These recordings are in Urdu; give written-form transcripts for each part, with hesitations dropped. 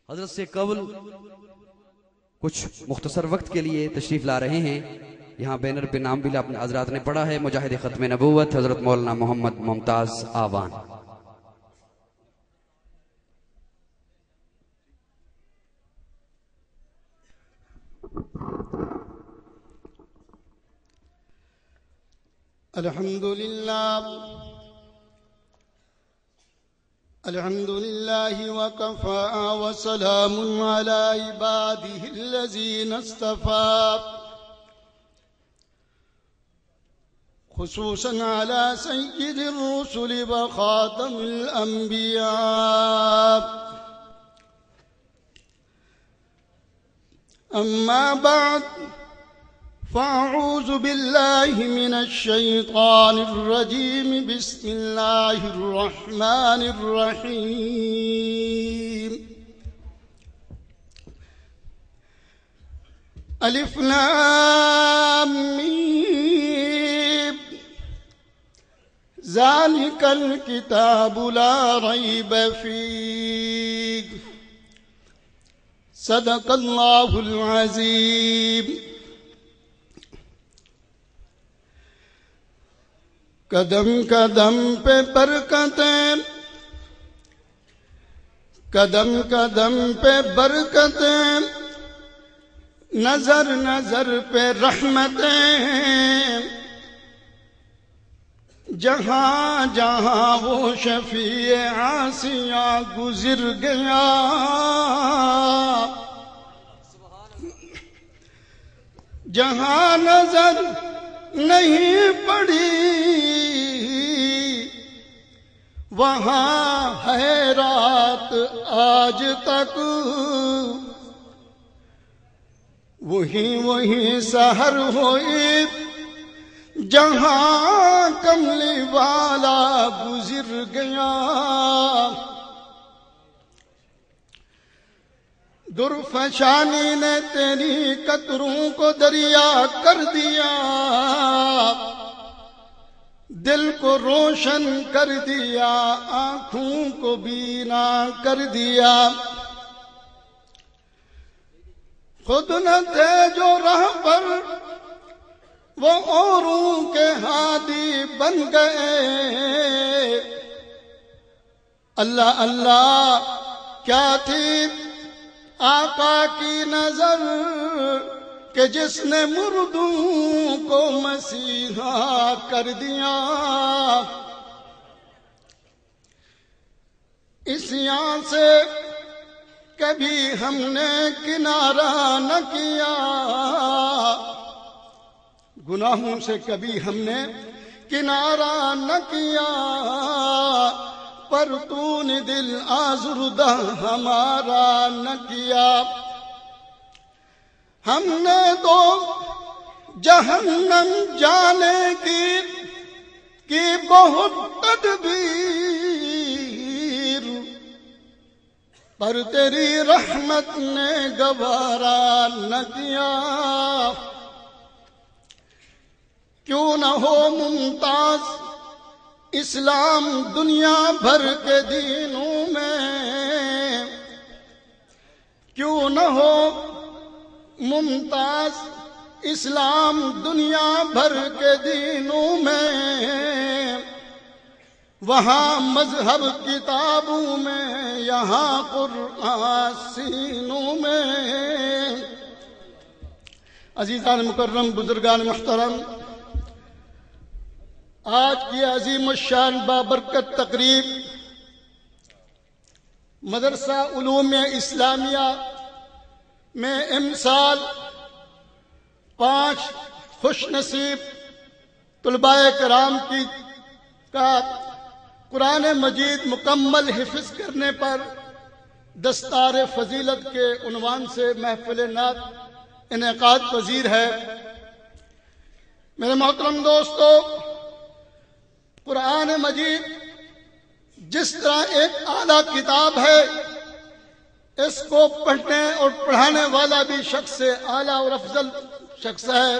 حضرت سے قبل کچھ مختصر وقت کے لیے تشریف لا رہے ہیں. یہاں بینر پہ نام بھی اپنے حضرات نے پڑھا ہے. مجاہد ختم نبوت حضرت مولانا محمد ممتاز آوان. الحمد لله وكفى وسلام على عباده الذين اصطفى خصوصا على سيد الرسل وخاتم الأنبياء. أما بعد فأعوذ بالله من الشيطان الرجيم. بسم الله الرحمن الرحيم. ألف لام ميم ذلك الكتاب لا ريب فيه صدق الله العظيم. قدم قدم پہ برکتیں، قدم قدم پہ برکتیں، نظر نظر پہ رحمتیں، جہاں جہاں وہ شفیع عاصیہ گزر گیا، جہاں نظر نہیں پڑی وہاں ہے رات آج تک، وہی سحر ہوئی جہاں کملی والا گزر گیا. درفشانی نے تیری قطروں کو دریا کر دیا، دل کو روشن کر دیا، آنکھوں کو بینا کر دیا. خود نہ تھے جو راہ پر وہ اوروں کے ہادی بن گئے. اللہ اللہ کیا تھی آقا کی نظر کہ جس نے مردوں کو مسیحا کر دیا. اس یہاں سے کبھی ہم نے کنارہ نہ کیا، گناہوں سے کبھی ہم نے کنارہ نہ کیا، پر تو نے دل آزردہ ہمارا نہ کیا. ہم نے تو جہنم جانے کی بہت تدبیر، پر تیری رحمت نے گوارا نہ کیا. کیوں نہ ہو ممتاز اسلام دنیا بھر کے دینوں میں، کیوں نہ ہو ممتاز اسلام دنیا بھر کے دینوں میں، وہاں مذہب کتابوں میں، یہاں قرآن سینوں میں. عزیزان مکرم، بزرگان محترم، آج کی عظیم الشان بابرکت تقریب مدرسہ علوم اسلامیہ میں امسال 5 خوش نصیب طلباء کرام کا قرآن مجید مکمل حفظ کرنے پر دستار فضیلت کے عنوان سے محفل نعت انعقاد پذیر ہے. میرے محترم دوستو، قرآن مجید جس طرح ایک اعلیٰ کتاب ہے، اس کو پڑھنے اور پڑھانے والا بھی شخص سے اعلیٰ اور افضل شخص ہے.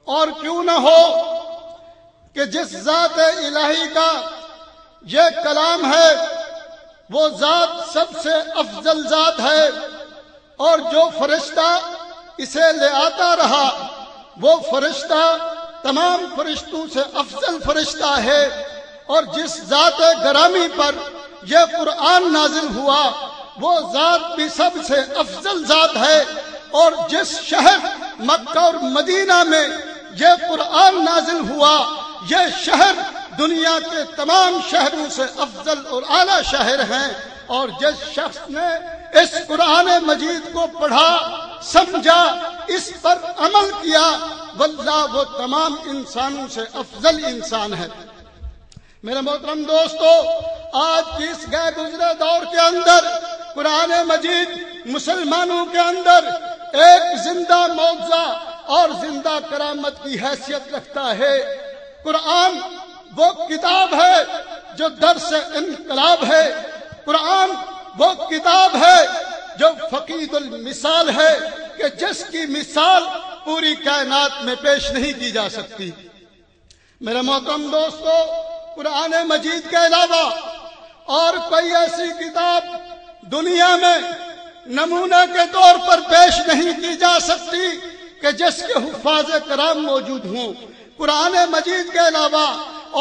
اور کیوں نہ ہو کہ جس ذات الہی کا یہ کلام ہے، وہ ذات سب سے افضل ذات ہے، اور جو فرشتہ اسے لے آتا رہا وہ فرشتہ تمام فرشتوں سے افضل فرشتہ ہے، اور جس ذات گرامی پر یہ قرآن نازل ہوا وہ ذات بھی سب سے افضل ذات ہے، اور جس شہر مکہ اور مدینہ میں یہ قرآن نازل ہوا یہ شہر دنیا کے تمام شہروں سے افضل اور اعلیٰ شہر ہیں، اور جس شخص نے اس قرآن مجید کو پڑھا، سمجھا، اس پر عمل کیا، واللہ وہ تمام انسانوں سے افضل انسان ہے۔ میرے محترم دوستو، آج کی اس گئے گزرے دور کے اندر قرآن مجید مسلمانوں کے اندر ایک زندہ معجزہ اور زندہ کرامت کی حیثیت رکھتا ہے۔ قرآن وہ کتاب ہے جو درس انقلاب ہے، قرآن وہ کتاب ہے جو فقید المثال ہے کہ جس کی مثال پوری کائنات میں پیش نہیں کی جا سکتی۔ میرے محترم دوستو، قرآن مجید کے علاوہ اور کوئی ایسی کتاب دنیا میں نمونہ کے طور پر پیش نہیں کی جا سکتی کہ جس کے حفاظ کرام موجود ہوں۔ قرآن مجید کے علاوہ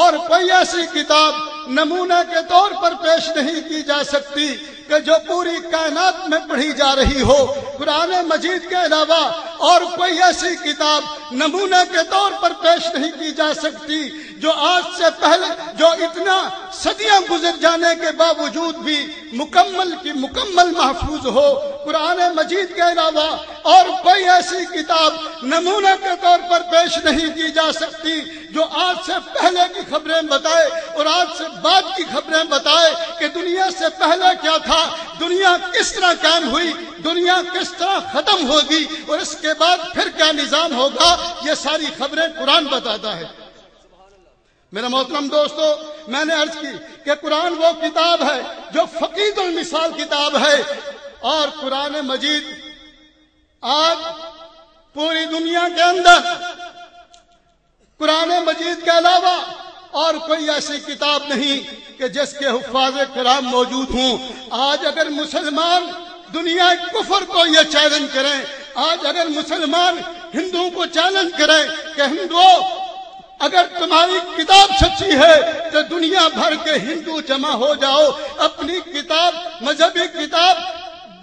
اور کوئی ایسی کتاب نمونہ کے طور پر پیش نہیں کی جا سکتی کہ جو پوری کائنات میں پڑھی جا رہی ہو۔ قرآن مجید کے علاوہ اور کوئی ایسی کتاب نمونہ کے طور پر پیش نہیں کی جا سکتی جو آج سے پہلے، جو اتنا صدیاں گزر جانے کے باوجود بھی مکمل کی مکمل محفوظ ہو۔ قرآن مجید کے علاوہ اور کوئی ایسی کتاب نمونہ کے طور پر پیش نہیں کی جا سکتی جو آج سے پہلے کی خبریں بتائے اور آج سے بعد کی خبریں بتائے کہ دنیا سے پہلے کیا تھا، دنیا کس طرح قائم ہوئی، دنیا کس طرح ختم ہوگی، اور اس کے بعد پھر کیا نظام ہوگا، یہ ساری خبریں قرآن بتاتا ہے۔ میرے محترم دوستو، میں نے عرض کی کہ قرآن وہ کتاب ہے جو فقید المثال کتاب ہے، اور قرآن مجید آج پوری دنیا کے اندر قرآن مجید کے علاوہ اور کوئی ایسی کتاب نہیں کہ جس کے حفاظ کرام موجود ہوں۔ آج اگر مسلمان دنیا کفر کو یہ چیلنج کریں، آج اگر مسلمان ہندوؤں کو چیلنج کریں کہ ہندوؤں اگر تمہاری کتاب سچی ہے تو دنیا بھر کے ہندو جمع ہو جاؤ، اپنی کتاب، مذہبی کتاب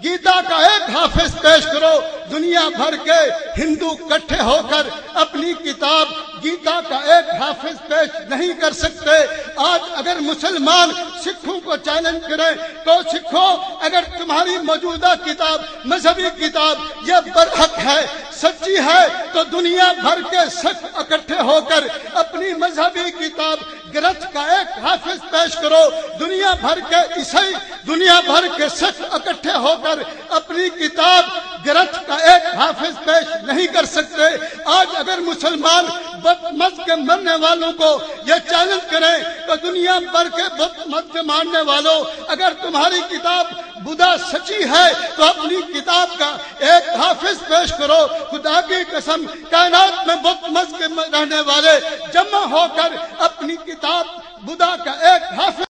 گیتا کا ایک حافظ پیش کرو، دنیا بھر کے ہندو اکٹھے ہو کر اپنی کتاب گیتا کا ایک حافظ پیش نہیں کر سکتے۔ آج اگر مسلمان سکھوں کو چیلنج کریں تو سکھوں اگر تمہاری موجودہ کتاب، مذہبی کتاب یہ برحق ہے، سچی ہے، تو دنیا بھر کے سکھ اکٹھے ہو کر اپنی مذہبی کتاب گرنتھ کا ایک حافظ پیش کرو، دنیا بھر کے عیسائی، دنیا بھر کے سکھ اکٹھے ہو کر اپنی کتاب گرنتھ کا ایک حافظ پیش نہیں کر سکتے۔ آج اگر مسلمان بت مت کے مرنے والوں کو یہ چیلنج کریں تو دنیا بھر کے بت مت کے ماننے والوں، اگر تمہاری کتاب بدھا سچی ہے تو اپنی کتاب کا ایک حافظ پیش کرو۔ خدا کی قسم، کائنات میں بت مت کے رہنے والے جمع ہو کر اپنی کتاب بدھا کا ایک حافظ